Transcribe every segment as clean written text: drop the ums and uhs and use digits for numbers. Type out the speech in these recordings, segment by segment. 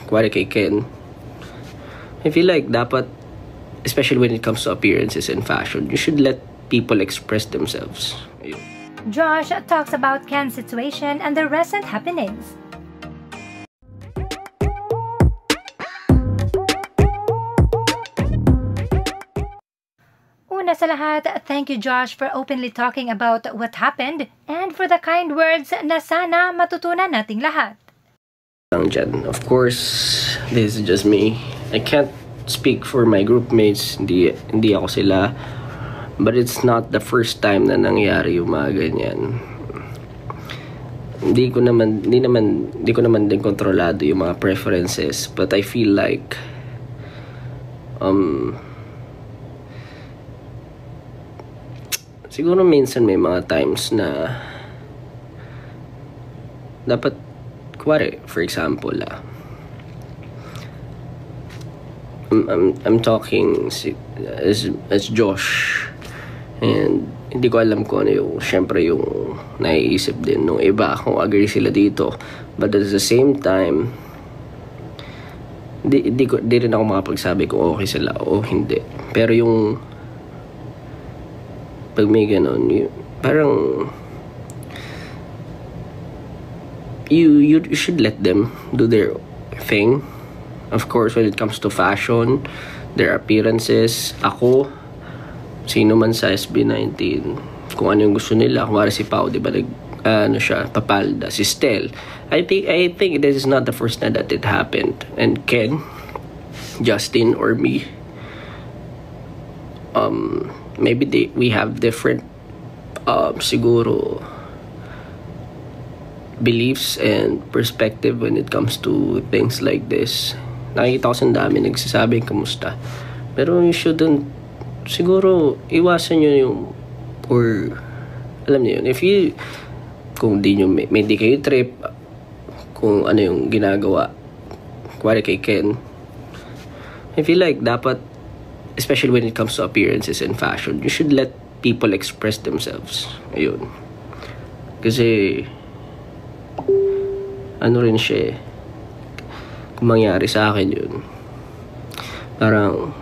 kuwari kay Ken, I feel like dapat, especially when it comes to appearances and fashion, you should let people express themselves. Ayun. Josh talks about Ken's situation and the recent happenings. Una sa lahat, thank you Josh for openly talking about what happened and for the kind words na sana matutunan nating lahat. Of course, this is just me. I can't speak for my groupmates, hindi ako sila. But it's not the first time na nangyari yung mga ganyan. Hindi ko naman din kontrolado yung mga preferences, but I feel like siguro minsan may mga times na dapat, kuwari, for example, I'm talking as Josh, and hindi ko alam kung ano yung, syempre yung naiisip din nung iba, kung agree sila dito, but at the same time, di rin ako makapagsabi kung okay sila o hindi. Pero yung pag may ganon, parang you should let them do their thing. Of course, when it comes to fashion, their appearances, ako, sino man sa SB19, kung ano yung gusto nila. Kung si Pao, di ba, papalda. Si Stel, I think this is not the first time that it happened. And Ken, Justin, or me, maybe we have different siguro beliefs and perspective when it comes to things like this. Nakikita ko sa dami nagsasabing kamusta, pero you shouldn't, siguro iwasan nyo yung, or alam niyo yun, if you, kung di nyo may di kayo trip kung ano yung ginagawa, kuwari kay Ken, I feel like dapat, especially when it comes to appearances and fashion, you should let people express themselves. Ayun. Kasi ano rin siya, kung mangyari sa akin yun, parang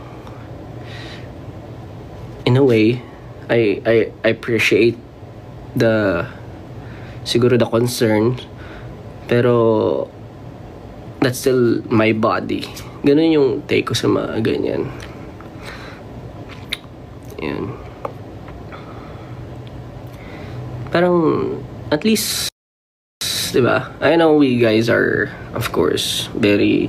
in a way, I appreciate siguro the concern, pero that's still my body. Ganun yung take ko sa mga ganyan. Yan. Parang at least, diba? I know we guys are, of course, very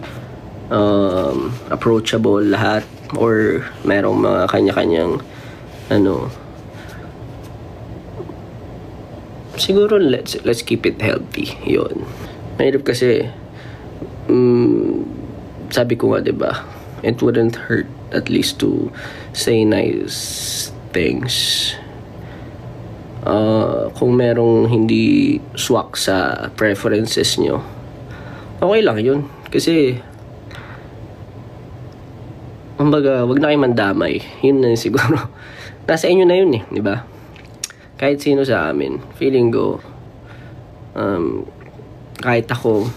approachable lahat, or merong mga kanya-kanyang siguro let's keep it healthy. Yun. Mahirap kasi sabi ko nga, diba, it wouldn't hurt at least to say nice things. Kung merong hindi swak sa preferences nyo, okay lang yun. Kasi kumbaga, wag na kayo mandamay. Yun na siguro. Nasa inyo na yun eh, di ba? Kahit sino sa amin, feeling ko, kahit ako,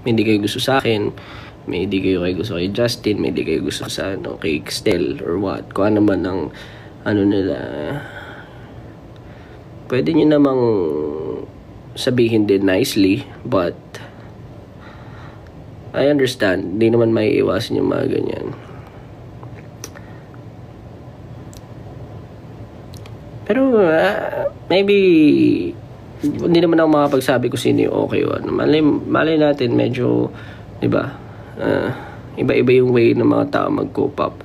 hindi kayo gusto sa akin, may hindi kayo gusto kay Justin, may hindi kayo gusto sa kay Stel or what, kung ano man ang nila, pwede nyo namang sabihin din nicely, but I understand, hindi naman may iwasan yung mga ganyan. Pero maybe hindi naman ako makapagsabi kung sino yung okay o ano. Malay natin medyo, diba, iba-iba yung way ng mga tao mag-cope up.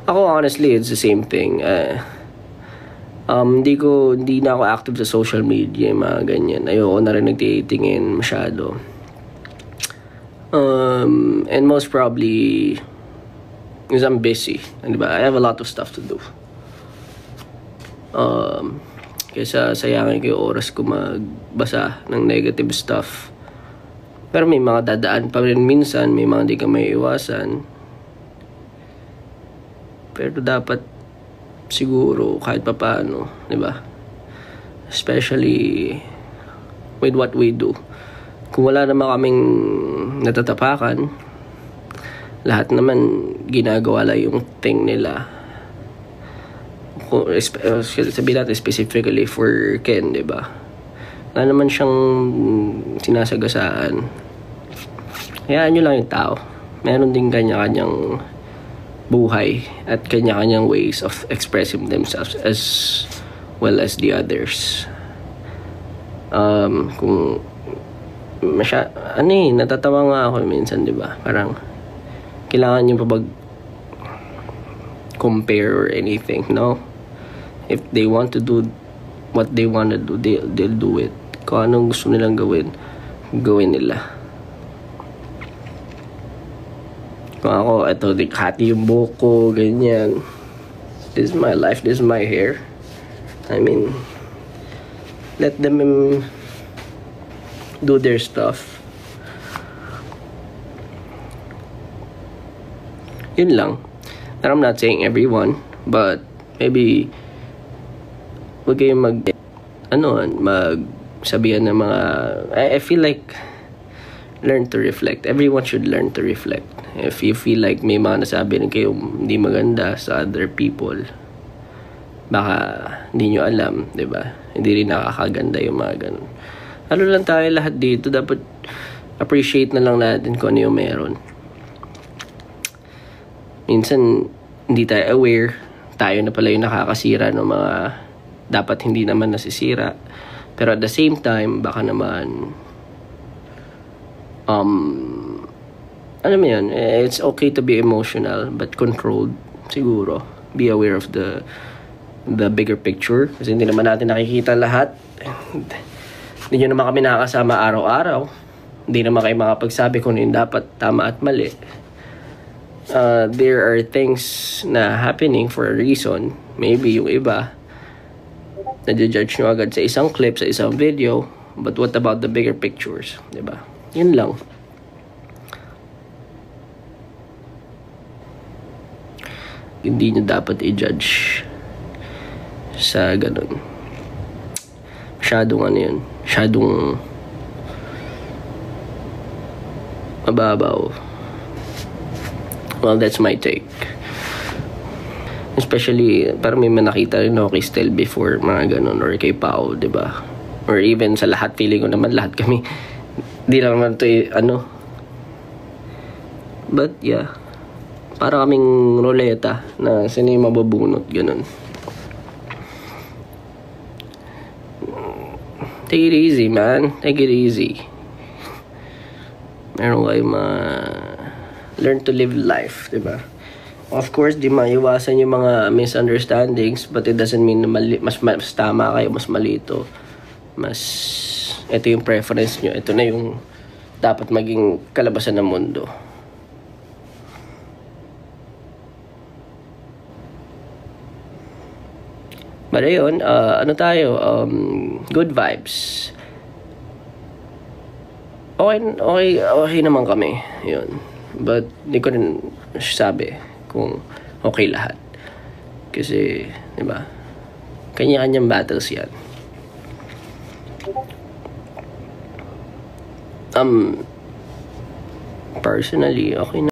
Ako honestly, it's the same thing. Hindi na ako active sa social media, mga ganyan. Ayoko na rin nagtitingin masyado. And most probably because I'm busy, and diba, I have a lot of stuff to do. Kaysa sayangin ko yung oras ko magbasa ng negative stuff. Pero may mga dadaan pa rin minsan, may mga di ka may iwasan. Pero dapat siguro kahit pa paano, di ba? Especially with what we do. kung wala naman kaming natatapakan, lahat naman ginagawa lang yung thing nila. Kung sabihin natin specifically for Ken, diba? Wala naman siyang sinasagasaan. Hayaan nyo lang yung tao. Meron din kanya-kanyang buhay at kanya-kanyang ways of expressing themselves as well as the others. Kung natatawa nga ako minsan, diba? Parang kailangan nyo pa compare or anything, no? If they want to do what they want to do, they'll do it. Kung anong gusto nilang gawin nila. Kung ako, ito, hati yung buhok ko, ganyan. This is my life, this is my hair. I mean, let them do their stuff. Yun lang. And I'm not saying everyone, but maybe huwag kayong magsabihan ng mga, I feel like learn to reflect. Everyone should learn to reflect. If you feel like may mga nasabi rin kayo hindi maganda sa other people, baka hindi nyo alam, diba? Hindi rin nakakaganda yung mga ganun. Ano lang tayo lahat dito, dapat appreciate na lang natin kung ano yung meron. Minsan, hindi tayo aware, tayo na pala yung nakakasira ng mga dapat hindi naman nasisira. Pero at the same time, baka naman ano mo yun, it's okay to be emotional but controlled siguro. Be aware of the bigger picture kasi hindi naman natin nakikita lahat. Hindi nyo naman kami nakakasama araw-araw. Hindi naman kayo makapagsabi kung yung dapat tama at mali. There are things na happening for a reason. Maybe yung iba nadjudge nyo agad sa isang clip, sa isang video, but what about the bigger pictures, diba? Yun lang. Hindi nyo dapat i-judge sa ganun. Masyadong mababaw. Well, that's my take. Especially, parang may nakita rin ako kay Stel before, mga ganun, or kay Pao, diba? Or even sa lahat, feeling ko naman lahat kami, di lang naman ito but yeah, para kaming ruleta na sino yung mabubunot, ganun. Take it easy, man. Take it easy. Meron kayo learn to live life, diba? Of course, di maiwasan yung mga misunderstandings, but it doesn't mean na mas tama kayo, mas mali ito. Ito yung preference nyo. Ito na yung dapat maging kalabasan ng mundo. But ayun, good vibes. Okay naman kami. Yun. But hindi ko rin sabi kung okay lahat. Kasi, di ba? Kanya-kanyang battles yan. Personally, okay na.